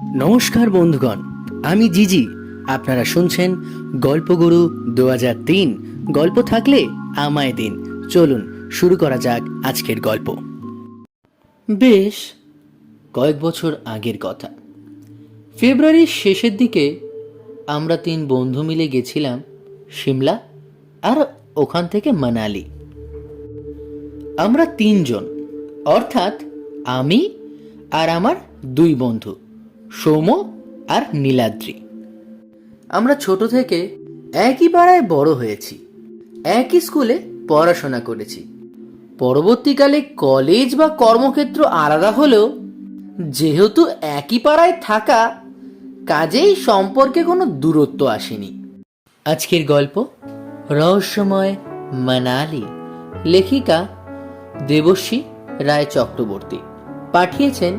নমস্কার বন্ধুগণ, আমি জিজি। আপনারা শুনছেন গল্পগুরু 2003। গল্প থাকলে আমায় দিন। চলুন শুরু করা যাক আজকের গল্প। বেশ কয়েক বছর আগের কথা। ফেব্রুয়ারির শেষের দিকে আমরা 3 বন্ধু মিলে গেছিলাম সিমলা, আর ওখান থেকে মানালি। আমরা 3 জন, অর্থাৎ আমি আর আমার 2 বন্ধু সৌম আর নীলাদ্রি। আমরা ছোট থেকে একই পাড়ায় বড় হয়েছি, একই স্কুলে পড়াশোনা করেছি। পরবর্তীকালে কলেজ বা কর্মক্ষেত্র আলাদা হলেও যেহেতু একই পাড়ায় থাকা, কাজেই সম্পর্কে কোনো দূরত্ব আসেনি। আজকের গল্প রহস্যময় মানালি। লেখিকা দেবশ্রী রায় চক্রবর্তী। পাঠিয়েছেন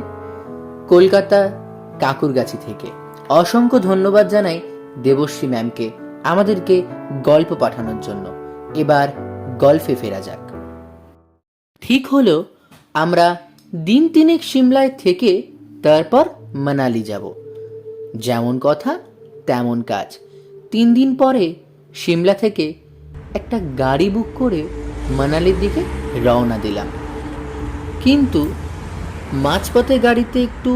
কলকাতা কাকুরগাছি থেকে। অসংখ্য ধন্যবাদ জানাই দেবশ্রী ম্যামকে আমাদেরকে গল্প পাঠানোর জন্য। এবার গল্পে ফেরা যাক। ঠিক হলো আমরা দিন 3 সিমলায় থেকে তারপর মানালি যাব। যেমন কথা তেমন কাজ। 3 দিন পরে সিমলা থেকে একটা গাড়ি বুক করে মানালির দিকে রওনা দিলাম। কিন্তু মাঝপথে গাড়িতে একটু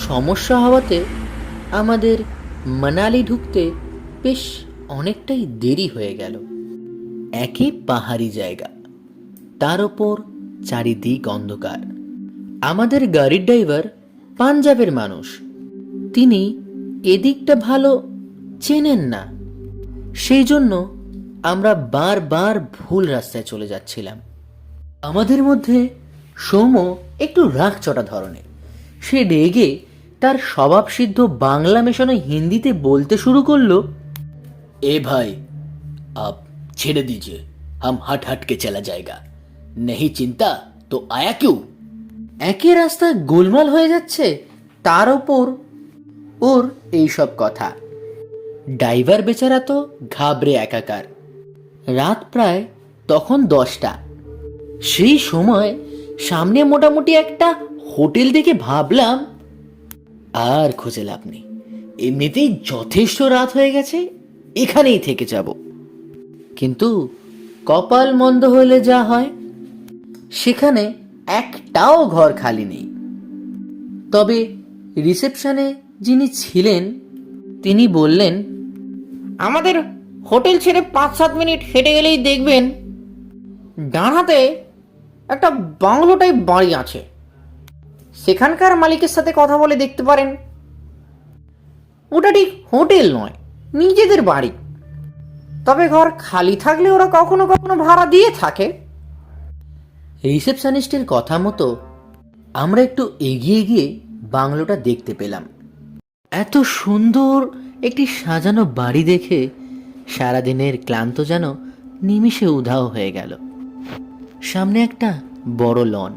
সমস্যা হওয়াতে আমাদের মানালি ঢুকতে বেশ অনেকটাই দেরি হয়ে গেল। একে পাহাড়ি জায়গা, তার ওপর চারিদিক অন্ধকার। আমাদের গাড়ির ড্রাইভার পাঞ্জাবের মানুষ, তিনি এদিকটা ভালো চেনেন না। সেই জন্য আমরা বারবার ভুল রাস্তায় চলে যাচ্ছিলাম। আমাদের মধ্যে সৌম একটু রাগচটা ধরনের। সে রেগে তার স্বভাবসিদ্ধ বাংলা মেশানো হিন্দিতে বলতে শুরু করলো, এ ভাই আপ ছেড়ে দিজিয়ে, হাম হাট হাট কে চলা জায়গা, নেহি চিন্তা তো আয়া কিউ। একে রাস্তা গোলমাল হয়ে যাচ্ছে, তার ওপর ওর এইসব কথা। ড্রাইভার বেচারা তো ঘাবড়ে একাকার। রাত প্রায় তখন 10টা। সেই সময় সামনে মোটামুটি একটা হোটেল দেখে ভাবলাম আর খুঁজে লাভ নেই, এমনিতেই যথেষ্ট রাত হয়ে গেছে, এখানেই থেকে যাব। কিন্তু কপাল মন্দ হলে যা হয়, সেখানে একটাও ঘর খালি নেই। তবে রিসেপশনে যিনি ছিলেন তিনি বললেন, আমাদের হোটেল ছেড়ে 5-7 মিনিট হেঁটে গেলেই দেখবেন ডান হাতে একটা বাংলো টাইপ বাড়ি আছে। সেখানকার মালিকের সাথে কথা বলে দেখতে পারেন। ওটা ঠিক হোটেল নয়, নিজেদের বাড়ি। তবে ঘর খালি থাকলে ওরা কখনো কখনো ভাড়া দিয়ে থাকে। রিসেপশনিস্টের কথা মতো আমরা একটু এগিয়ে গিয়ে বাংলোটা দেখতে পেলাম। এত সুন্দর একটি সাজানো বাড়ি দেখে সারাদিনের ক্লান্ত যেন নিমিষে উধাও হয়ে গেল। সামনে একটা বড় লন,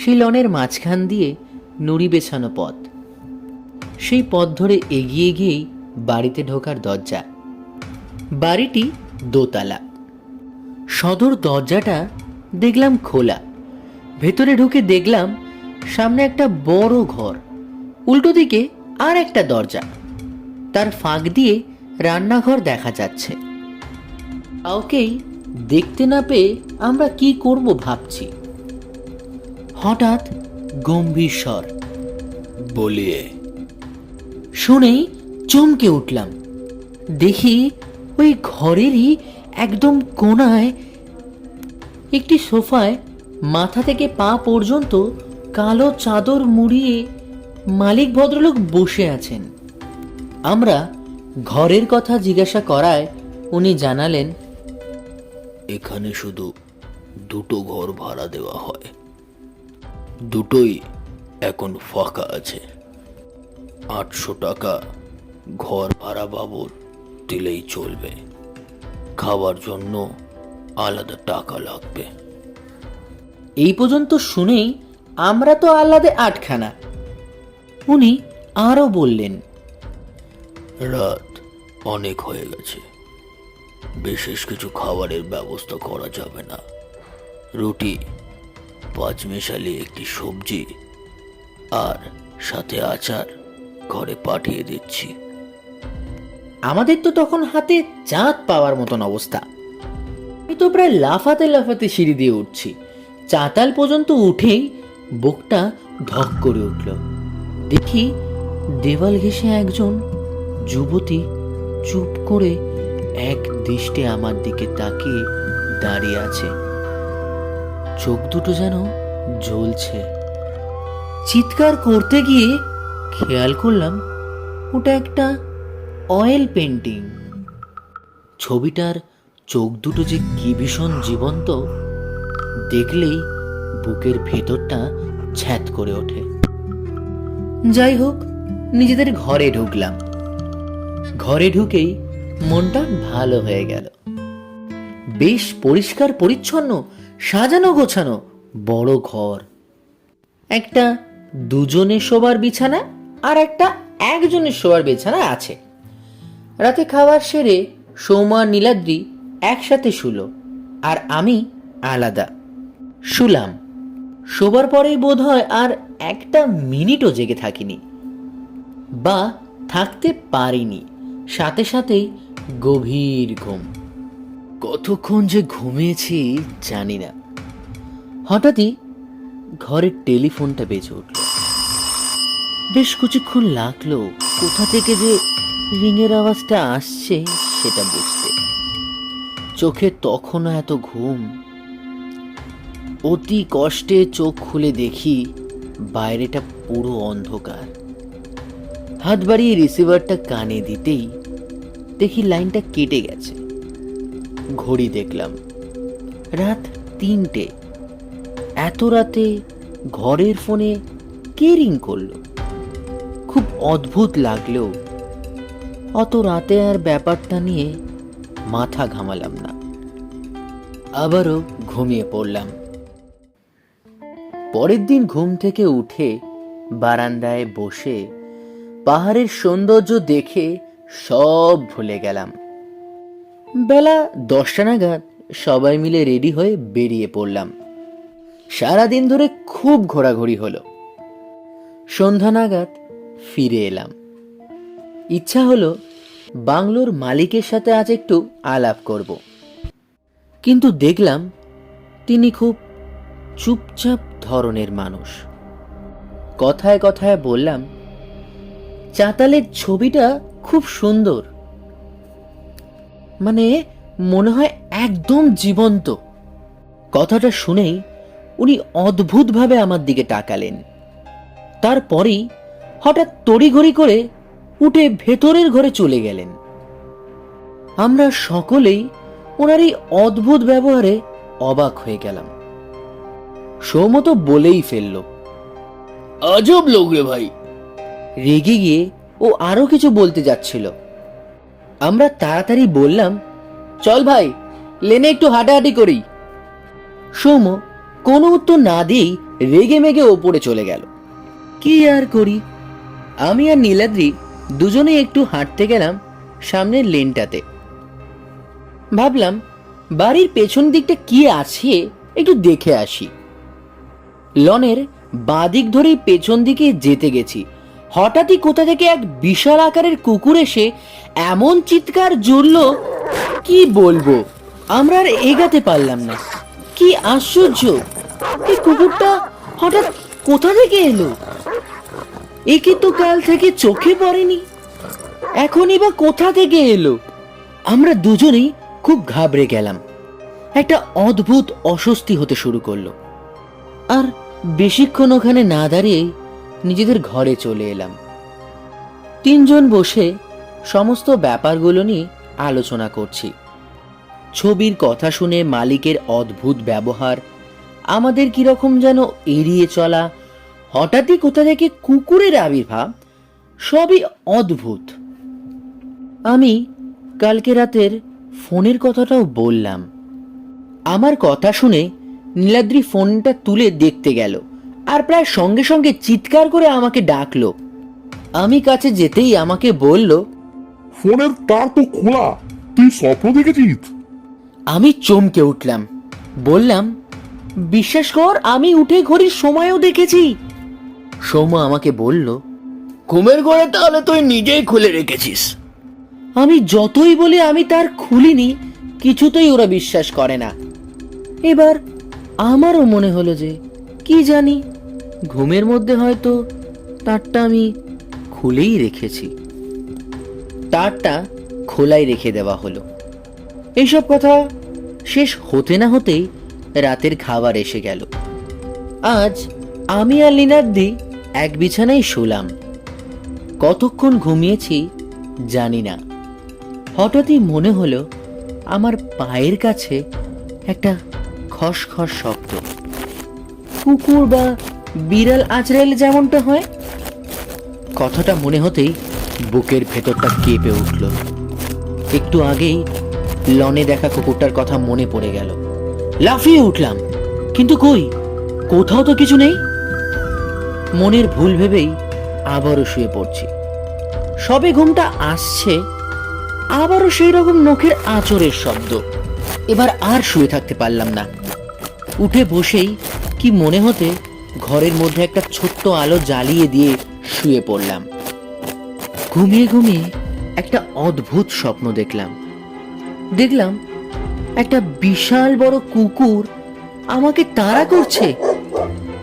সেই লনের মাঝখান দিয়ে নুড়ি বেছানো পথ। সেই পথ ধরে এগিয়ে গিয়েই বাড়িতে ঢোকার দরজা। বাড়িটি দোতলা। সদর দরজাটা দেখলাম খোলা। ভেতরে ঢুকে দেখলাম সামনে একটা বড় ঘর, উল্টো দিকে আর একটা দরজা, তার ফাঁক দিয়ে রান্নাঘর দেখা যাচ্ছে। কাউকেই দেখতে না পেয়ে আমরা কি করব ভাবছি। হঠাৎ গম্ভীর স্বর, বলিয়ে। শুনেই চমকে উঠলাম। দেখি ওই ঘরেরই একদম কোণায় একটি সোফায় মাথা থেকে পা পর্যন্ত কালো চাদর মুড়িয়ে মালিক ভদ্রলোক বসে আছেন। আমরা ঘরের কথা জিজ্ঞাসা করায় উনি জানালেন, এখানে শুধু 2টো ঘর ভাড়া দেওয়া হয়, দুটোই এখন ফাঁকা আছে। 800 টাকা ঘর ভাড়া বাবদ দিলেই চলবে, খাওয়ার জন্য আলাদা টাকা লাগবে। এই পর্যন্ত শুনেই আমরা তো আহ্লাদে আটখানা। উনি আরো বললেন, রাত অনেক হয়ে গেছে, বিশেষ কিছু খাবারের ব্যবস্থা করা যাবে না। রুটি, 5 মেশালি একটি সবজি আর সাথে আচার ঘরে পাঠিয়ে দিচ্ছি। আমাদের তো তখন হাতে চাঁদ পাওয়ার মতন অবস্থা। আমি তো প্রায় লাফাতে লাফাতে সিঁড়ি দিয়ে উঠছি। চাতাল পর্যন্ত উঠেই বুকটা ধক করে উঠল। দেখি দেওয়াল ঘেঁষে একজন যুবতী চুপ করে এক দৃষ্টে আমার দিকে তাকিয়ে দাঁড়িয়ে আছে। চোখ দুটো যেন জ্বলছে। চিৎকার করতে গিয়ে খেয়াল করলাম ওটা একটা অয়েল পেন্টিং। ছবিটার চোখ দুটো যে কি ভীষণ জীবন্ত, দেখলেই বুকের ভেতরটা ছ্যাঁত করে ওঠে। যাই হোক, নিজেদের ঘরে ঢুকলাম। ঘরে ঢুকেই মনটা ভালো হয়ে গেল। বেশ পরিষ্কার পরিচ্ছন্ন, সাজানো গোছানো বড় ঘর। একটা দুজনের শোবার বিছানা আর একটা একজনের শোবার বিছানা আছে। রাতে খাবার সেরে সৌমা আর নীলাদ্রি একসাথে শুলো, আর আমি আলাদা শুলাম। শোবার পরেই বোধ হয় আর একটা মিনিটও জেগে থাকিনি, বা থাকতে পারিনি। সাথে সাথেই গভীর ঘুম। কতক্ষণ যে ঘুমিয়েছি জানি না। হঠাৎই ঘরের টেলিফোনটা বেজে উঠল। বেশ কিছুক্ষণ লাগলো কোথা থেকে যে রিংয়ের আওয়াজটা আসছে সেটা বুঝতে। চোখে তখনও এত ঘুম। অতি কষ্টে চোখ খুলে দেখি বাইরেটা পুরো অন্ধকার। হাত বাড়িয়ে রিসিভারটা কানে দিতেই দেখি লাইনটা কেটে গেছে। ঘড়ি দেখলাম, রাত 3টে। এত রাতে ঘরের ফোনে কে রিং করলো? খুব অদ্ভুত লাগলেও অত রাতে আর ব্যাপারটা নিয়ে মাথা ঘামালাম না। আবারও ঘুমিয়ে পড়লাম। পরের দিন ঘুম থেকে উঠে বারান্দায় বসে পাহাড়ের সৌন্দর্য দেখে সব ভুলে গেলাম। বেলা 10টা নাগাদ সবাই মিলে রেডি হয়ে বেরিয়ে পড়লাম। সারাদিন ধরে খুব ঘোরাঘুরি হলো। সন্ধ্যা নাগাদ ফিরে এলাম। ইচ্ছা হলো বাংলোর মালিকের সাথে আজ একটু আলাপ করব, কিন্তু দেখলাম তিনি খুব চুপচাপ ধরনের মানুষ। কথায় কথায় বললাম, চাতালের ছবিটা খুব সুন্দর, মানে মনে হয় একদম জীবন্ত। কথাটা শুনেই উনি অদ্ভুতভাবে আমার দিকে তাকালেন। তারপরেই হঠাৎ তড়িঘড়ি করে উঠে ভেতরের ঘরে চলে গেলেন। আমরা সকলেই ওনার এই অদ্ভুত ব্যবহারে অবাক হয়ে গেলাম। সৌম তো বলেই ফেলল, আজব লোক রে ভাই। রেগে গিয়ে ও আরো কিছু বলতে যাচ্ছিল। আমরা তাড়াতাড়ি বললাম, চল ভাই, লেনে একটু হাঁটাহাঁটি করি। সৌম কোনো উত্তর না দিয়েই রেগে মেগে ওপরে চলে গেল। কি আর করি, আমি আর নীলাদ্রি দুজনে একটু হাঁটতে গেলাম সামনের লেনটাতে। ভাবলাম বাড়ির পেছন দিকটা কি আছে একটু দেখে আসি। লনের বাঁদিক ধরেই পেছন দিকে যেতে গেছি। হঠাৎই কোথা থেকে এক বিশাল আকারের কুকুর এসে এমন চিৎকার জুড়ল, কি বলবো। আমরা আর এগাতে পারলাম না। কি আশ্চর্য, এই কুকুরটা হঠাৎ কোথা থেকে এলো? একে তো কাল থেকে চোখে পড়েনি, এখনই বা কোথা থেকে এলো? আমরা দুজনেই খুব ঘাবড়ে গেলাম। একটা অদ্ভুত অস্বস্তি হতে শুরু করলো। আর বেশিক্ষণ ওখানে না দাঁড়িয়ে নিজেদের ঘরে চলে এলাম। তিনজন বসে সমস্ত ব্যাপারগুলো নিয়ে আলোচনা করছি। ছবির কথা শুনে মালিকের অদ্ভুত ব্যবহার, আমাদের কিরকম যেন এড়িয়ে চলা, হঠাৎই কোথা থেকে কুকুরের আবির্ভাব, সবই অদ্ভুত। আমি কালকে রাতের ফোনের কথাটাও বললাম। আমার কথা শুনে নীলাদ্রি ফোনটা তুলে দেখতে গেল, আর প্রায় সঙ্গে সঙ্গে চিৎকার করে আমাকে ডাকলো। আমি কাছে যেতেই আমাকে বলল, ফোনের তার তো খোলা, তুই স্বপ্ন দেখেছিস? আমি চমকে উঠলাম। বললাম, বিশ্বাস কর, আমি উঠে ঘড়ির সময়ও দেখেছি। সৌম্য আমাকে বলল, ঘুমের ঘরে তাহলে তুই নিজেই খুলে রেখেছিস। আমি যতই বলি আমি তার খুলিনি, কিছুতেই ওরা বিশ্বাস করে না। এবার আমারও মনে হলো যে কি জানি, ঘুমের মধ্যে হয়তো তারটা আমি খুলেই রেখেছি। তারটা খোলাই রেখে দেওয়া হলো। এইসব কথা শেষ হতে না হতেই রাতের খাবার এসে গেল। আজ আমি আর লীনাদ্রি এক বিছানায় শুলাম। কতক্ষণ ঘুমিয়েছি জানি না। হঠাৎই মনে হলো আমার পায়ের কাছে একটা খসখস শব্দ, কুকুর বা বিড়াল আঁচড়াইলে যেমনটা হয়। কথাটা মনে হতেই বুকের ভেতরটা কেঁপে উঠল। একটু আগেই লনে দেখা কুকুরটার কথা মনে পড়ে গেল। লাফিয়ে উঠলাম, কিন্তু কই, কোথাও তো কিছু নেই। মনের ভুল ভেবেই আবারও শুয়ে পড়ছি। সবে ঘুমটা আসছে, আবারও সেই রকম নখের আঁচড়ের শব্দ। এবার আর শুয়ে থাকতে পারলাম না। উঠে বসেই কি মনে হতে ঘরের মধ্যে একটা ছোট্ট আলো জ্বালিয়ে দিয়ে শুয়ে পড়লাম। ঘুমিয়ে ঘুমিয়ে একটা অদ্ভুত স্বপ্ন দেখলাম একটা বিশাল বড় কুকুর আমাকে তাড়া করছে,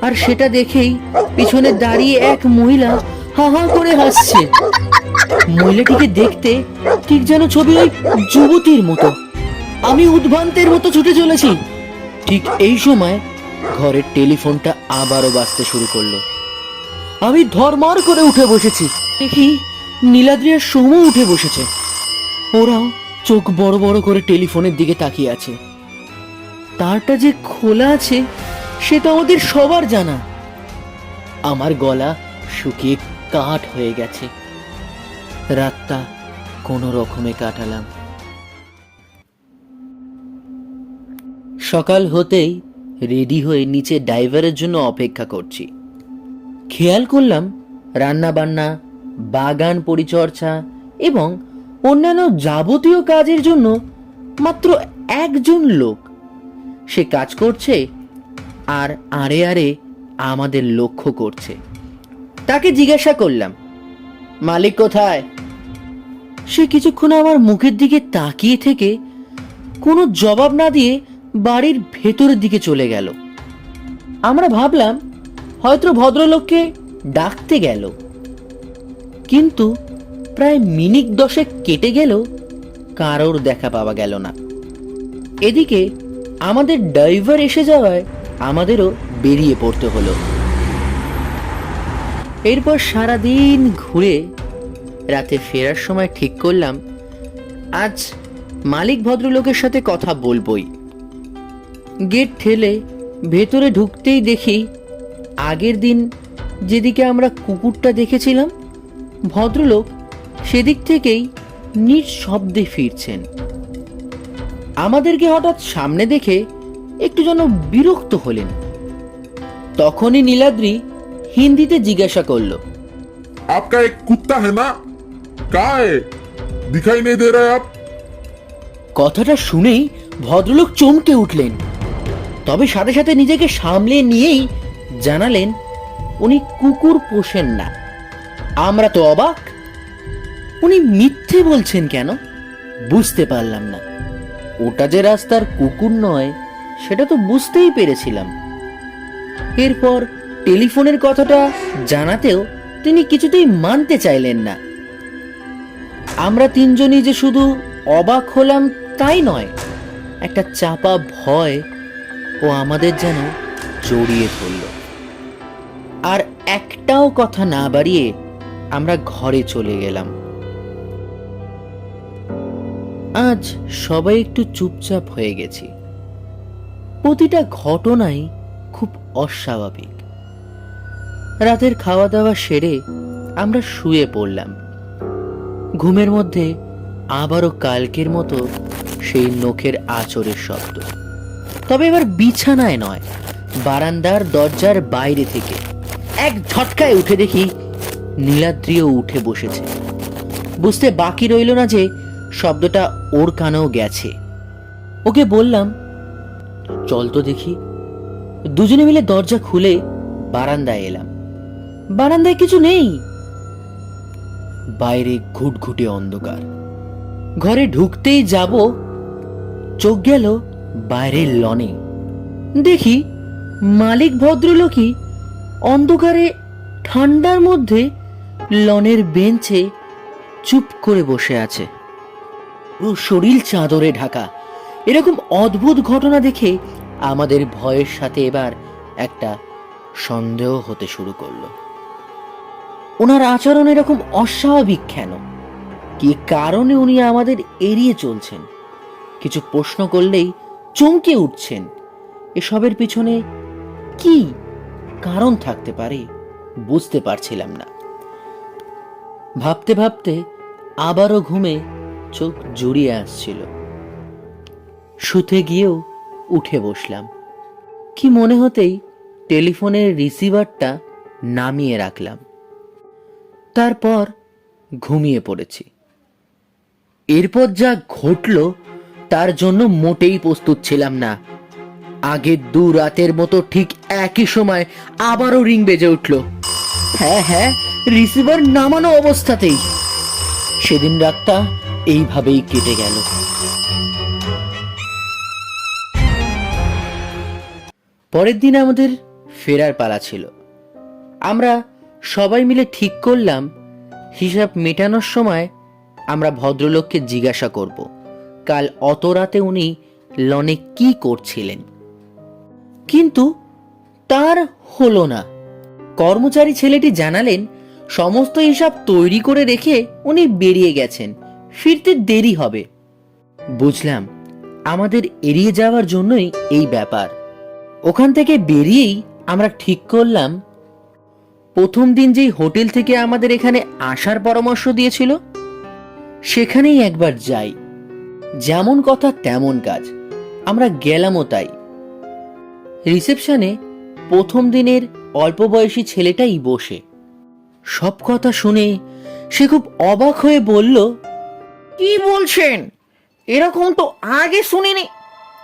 আর সেটা দেখেই পিছনে দাঁড়িয়ে এক মহিলা হা হা করে হাসছে। মহিলাটিকে দেখতে ঠিক যেন ছবি ওই যুবতীর মতো। আমি উদ্ভ্রান্তের মতো ছুটে চলেছি। ঠিক এই সময় ঘরের টেলিফোনটা আবারও বাজতে শুরু করলো। আমি ধর্মর করে উঠে বসেছি। দেখি নীলাদ্রি আর সৌম্য উঠে বসেছে। ওরাও চোখ বড় বড় করে টেলিফোনের দিকে তাকিয়ে আছে। তারটা যে খোলা আছে সে তো আমাদের সবার জানা। আমার গলা শুকিয়ে কাঠ হয়ে গেছে। রাতটা কোনো রকমে কাটালাম। সকাল হতেই রেডি হয়ে নিচে ড্রাইভারের জন্য অপেক্ষা করছি। খেয়াল করলাম রান্না বান্না, বাগান পরিচর্যা এবং অন্যান্য যাবতীয় কাজের জন্য মাত্র একজন লোক। সে কাজ করছে আর আড়ে আড়ে আমাদের লক্ষ্য করছে। তাকে জিজ্ঞাসা করলাম, মালিক কোথায়? সে কিছুক্ষণ আমার মুখের দিকে তাকিয়ে থেকে কোনো জবাব না দিয়ে বাড়ির ভেতরের দিকে চলে গেল। আমরা ভাবলাম হয়তো ভদ্রলোককে ডাকতে গেল, কিন্তু প্রায় মিনিট 10 কেটে গেল, কারোর দেখা পাওয়া গেল না। এদিকে আমাদের ড্রাইভার এসে যাওয়ায় আমাদেরও বেরিয়ে পড়তে হলো। এরপর সারাদিন ঘুরে রাতে ফেরার সময় ঠিক করলাম আজ মালিক ভদ্রলোকের সাথে কথা বলবই। গেট ঠেলে ভেতরে ঢুকতেই দেখি আগের দিন যেদিকে আমরা কুকুরটা দেখেছিলাম, ভদ্রলোক সেদিক থেকেই নিঃশব্দে ফিরছেন। আমাদেরকে হঠাৎ সামনে দেখে একটু যেন বিরক্ত হলেন। তখনই নীলাদ্রি হিন্দিতে জিজ্ঞাসা করলো, आपका एक कुत्ता है ना? कहाँ है? दिखाई नहीं दे रहा है आप? কথাটা শুনেই ভদ্রলোক চমকে উঠলেন, তবে সাথে সাথে নিজেকে সামলে নিয়েই জানালেন উনি কুকুর পোষেন না। আমরা তো অবাক, উনি মিথ্যে বলছেন কেন বুঝতে পারলাম না। ওটা যে রাস্তার কুকুর নয় সেটা তো বুঝতেই পেরেছিলাম। এরপর টেলিফোনের কথাটা জানাতেও তিনি কিছুতেই মানতে চাইলেন না। আমরা তিনজনই যে শুধু অবাক হলাম তাই নয়, একটা চাপা ভয় ও আমাদের যেন জড়িয়ে ধরল। আর একটাও কথা না বাড়িয়ে আমরা ঘরে চলে গেলাম। আজ সবাই একটু চুপচাপ হয়ে গেছি। প্রতিটা ঘটনাই খুব অস্বাভাবিক। রাতের খাওয়া দাওয়া সেরে আমরা শুয়ে পড়লাম। ঘুমের মধ্যে আবারও কালকের মতো সেই নখের আঁচড়ের শব্দ, তবে এবার বিছানায় নয়, বারান্দার দরজার বাইরে থেকে। এক ঝটকায় উঠে দেখি নীলাদ্রিও উঠে বসেছে। বুঝতে বাকি রইল না যে শব্দটা ওর কানেও গেছে। ওকে বললাম, চল তো দেখি। দুজনে মিলে দরজা খুলে বারান্দায় এলাম। বারান্দায় কিছু নেই, বাইরে ঘুটঘুটে অন্ধকার। ঘরে ঢুকতেই যাব, চোখ গেল বাইরের লনে। দেখি মালিক ভদ্রলোকই অন্ধকারে ঠান্ডার মধ্যে লনের বেঞ্চে চুপ করে বসে আছে, পুরো শরীর চাদরে ঢাকা। এরকম অদ্ভুত ঘটনা দেখে আমাদের ভয়ের সাথে এবার একটা সন্দেহ হতে শুরু করলো। ওনার আচরণ এরকম অস্বাভাবিক কেন? কি কারণে উনি আমাদের এড়িয়ে চলছেন? কিছু প্রশ্ন করলেই চমকে উঠছেন। এসবের পিছনে কি কারণ থাকতে পারে বুঝতে পারছিলাম না। ভাবতে ভাবতে আবারও ঘুমে চোখ জড়িয়ে আসছিল। শুতে গিয়েও উঠে বসলাম। কি মনে হতেই টেলিফোনের রিসিভারটা নামিয়ে রাখলাম। তারপর ঘুমিয়ে পড়েছি। এরপর যা ঘটল তার জন্য মোটেই প্রস্তুত ছিলাম না। আগের 2 রাতের মতো ঠিক একই সময় আবারও রিং বেজে উঠল। হ্যাঁ, রিসিভার নামানো অবস্থাতেই। সেদিন রাতটা এইভাবেই কেটে গেল। পরের দিন আমাদের ফেরার পালা ছিল। আমরা সবাই মিলে ঠিক করলাম হিসাব মেটানোর সময় আমরা ভদ্রলোককে জিজ্ঞাসা করব কাল অত রাতে উনি লনে কি করছিলেন। কিন্তু তার হলো না। কর্মচারী ছেলেটি জানালেন সমস্ত হিসাব তৈরি করে রেখে উনি বেরিয়ে গেছেন, ফিরতে দেরি হবে। বুঝলাম আমাদের এড়িয়ে যাওয়ার জন্যই এই ব্যাপার। ওখান থেকে বেরিয়েই আমরা ঠিক করলাম প্রথম দিন যেই হোটেল থেকে আমাদের এখানে আসার পরামর্শ দিয়েছিল সেখানেই একবার যাই। যেমন কথা তেমন কাজ, আমরা গেলামও তাই। রিসেপশনে প্রথম দিনের অল্প বয়সী ছেলেটাই বসে। সব কথা শুনে সে খুব অবাক হয়ে বলল, কি বলছেন? এরকম তো আগে শুনিনি।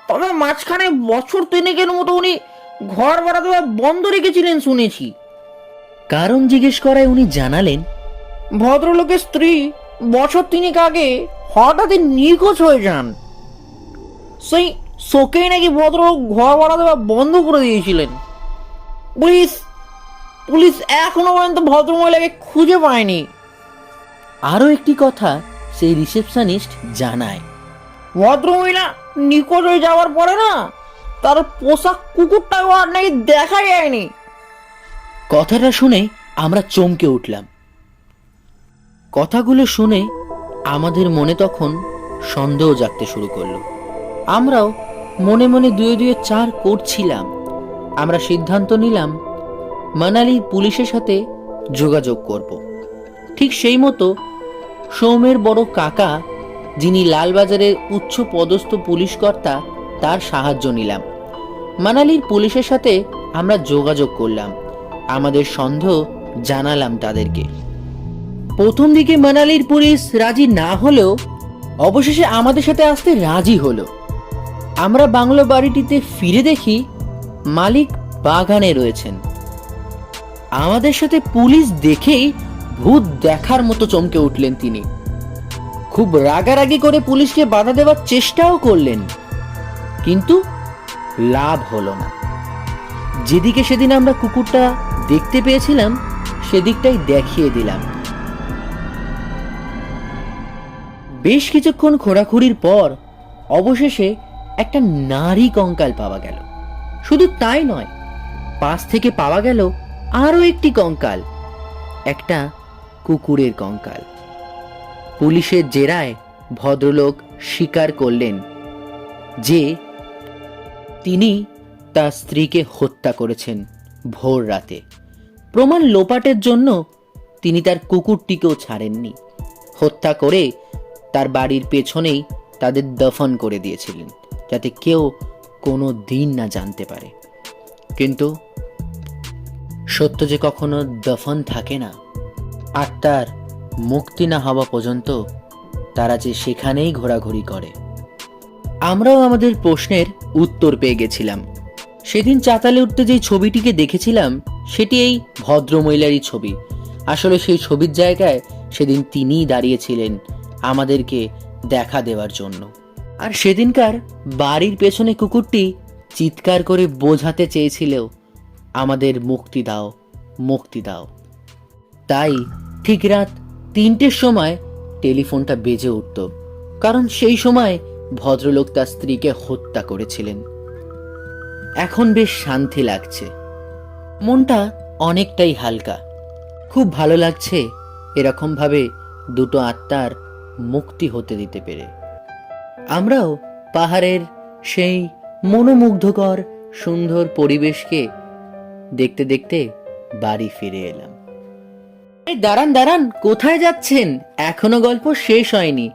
তবে মাঝখানে বছর 3 মতো উনি ঘর ভাড়া দেওয়া বন্ধ রেখেছিলেন শুনেছি। কারণ জিজ্ঞেস করায় উনি জানালেন ভদ্রলোকের স্ত্রী বছর 3 আগে হঠাৎই নিখোঁজ হয়ে যান। সেই শোকেই নাকি ভদ্রলোক ঘর ভাড়া দেওয়া বন্ধ করে দিয়েছিলেন। পুলিশ এখনো পর্যন্ত ভদ্রমহিলাকে খুঁজে পায়নি। আরো একটি কথা সেই রিসেপশনিস্ট জানায়, ভদ্রমহিলা নিখোঁজ হয়ে যাওয়ার পরে না তার পোষা কুকুরটাও আর নাকি দেখা যায়নি। কথাটা শুনে আমরা চমকে উঠলাম। কথাগুলো শুনে আমাদের মনে তখন সন্দেহ জাগতে শুরু করলো। আমরাও মনে মনে 2-2 4 করছিলাম। আমরা সিদ্ধান্ত নিলাম মানালি পুলিশের সাথে যোগাযোগ করব। ঠিক সেই মতো সৌমের বড় কাকা, যিনি লালবাজারের উচ্চ পদস্থ পুলিশ কর্তা, তার সাহায্য নিলাম। মানালির পুলিশের সাথে আমরা যোগাযোগ করলাম, আমাদের সন্দেহ জানালাম তাদেরকে। প্রথম দিকে মানালির পুলিশ রাজি না হলেও অবশেষে আমাদের সাথে আসতে রাজি হলো। আমরা বাংলো বাড়িটিতে ফিরে দেখি মালিক বাগানে রয়েছেন। আমাদের সাথে পুলিশ দেখেই ভূত দেখার মতো চমকে উঠলেন তিনি। খুব রাগারাগি করে পুলিশকে বাধা দেওয়ার চেষ্টাও করলেন, কিন্তু লাভ হলো না। যেদিকে সেদিন আমরা কুকুরটা দেখতে পেয়েছিলাম সেদিকটাই দেখিয়ে দিলাম। বেশ কিছুক্ষণ খোঁড়াখুড়ির পর অবশেষে একটা নারী কঙ্কাল পাওয়া গেল। শুধু তাই নয়, পাশ থেকে পাওয়া গেল আরো একটি কঙ্কাল, একটা কুকুরের কঙ্কাল। পুলিশের জেরায় ভদ্রলোক স্বীকার করলেন যে তিনি তার স্ত্রীকে হত্যা করেছেন ভোর রাতে। প্রমাণ লোপাটের জন্য তিনি তার কুকুরটিকেও ছাড়েননি। হত্যা করে তার বাড়ির পেছনেই তাদের দফন করে দিয়েছিলেন, যাতে কেউ কোনো দিন না জানতে পারে। কিন্তু সত্য যে কখনো দফন থাকে না, আত্মার মুক্তি না হওয়া পর্যন্ত তারা যে সেখানেই ঘোরাঘুরি করে। আমরাও আমাদের প্রশ্নের উত্তর পেয়ে গেছিলাম। সেদিন চাতালে উঠতে যেই ছবিটিকে দেখেছিলাম সেটি এই ভদ্রমহিলারই ছবি। আসলে সেই ছবির জায়গায় সেদিন তিনিই দাঁড়িয়েছিলেন আমাদেরকে দেখা দেওয়ার জন্য। আর সেদিনকার বাড়ির পেছনে কুকুরটি চিৎকার করে বোঝাতে চেয়েছিল, আমাদের মুক্তি দাও, মুক্তি দাও। তাই ঠিক রাত 3টের সময় টেলিফোনটা বেজে উঠত, কারণ সেই সময় ভদ্রলোক তার স্ত্রীকে হত্যা করেছিলেন। এখন বেশ শান্তি লাগছে, মনটা অনেকটাই হালকা। খুব ভালো লাগছে এরকম ভাবে দুটো আত্মার মুক্তি হতে দিতে পেরে। আমরাও পাহাড়ের সেই মনোমুগ্ধকর সুন্দর পরিবেশকে দেখতে দেখতে বাড়ি ফিরে এলাম। এই দাঁড়ান দাঁড়ান, কোথায় যাচ্ছেন? এখনো গল্প শেষ হয়নি।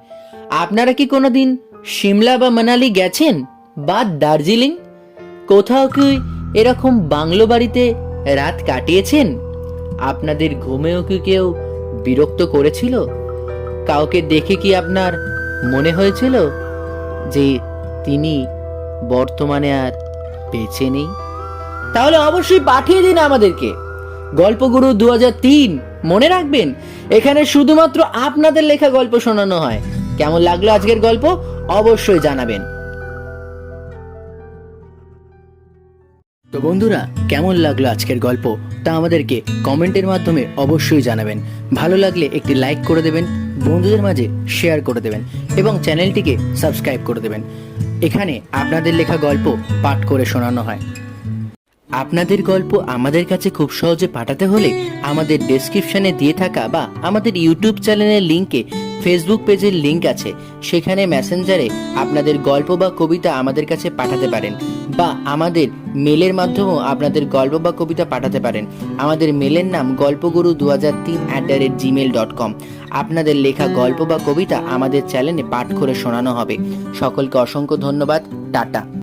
আপনারা কি কোনোদিন সিমলা বা মানালি গেছেন বা দার্জিলিং? কোথাও কি এরকম বাংলো বাড়িতে রাত কাটিয়েছেন? আপনাদের ঘুমেও কি কেউ বিরক্ত করেছিল? কাউকে দেখে কি আপনার মনে হয়েছিল যে তিনি বর্তমানে আর বেঁচে নেই? তাহলে অবশ্যই পাঠিয়ে দিন আমাদেরকে। গল্পগুরু 2003 মনে রাখবেন, এখানে শুধুমাত্র আপনাদের লেখা গল্প শোনানো হয়। কেমন লাগলো আজকের গল্প অবশ্যই জানাবেন। তো বন্ধুরা, কেমন লাগলো আজকের গল্প তা আমাদেরকে কমেন্টের মাধ্যমে অবশ্যই জানাবেন। ভালো লাগলে একটি লাইক করে দেবেন, বন্ধুদের মাঝে শেয়ার করে দেবেন এবং চ্যানেলটিকে সাবস্ক্রাইব করে দেবেন। এখানে আপনাদের লেখা গল্প পাঠ করে শোনানো হয়। আপনাদের গল্প আমাদের কাছে খুব সহজে পাঠাতে হলে আমাদের ডেসক্রিপশনে দিয়ে থাকা বা আমাদের ইউটিউব চ্যানেলের লিংকে ফেসবুক পেজের লিংক আছে, সেখানে মেসেঞ্জারে আপনাদের গল্প বা কবিতা আমাদের কাছে পাঠাতে পারেন, বা আমাদের মেলের মাধ্যমেও আপনাদের গল্প বা কবিতা পাঠাতে পারেন। আমাদের মেলের নাম golpoguru2003@gmail.com। আপনাদের লেখা গল্প বা কবিতা আমাদের চ্যানেলে পাঠ করে শোনানো হবে। সকলকে অসংখ্য ধন্যবাদ। টাটা।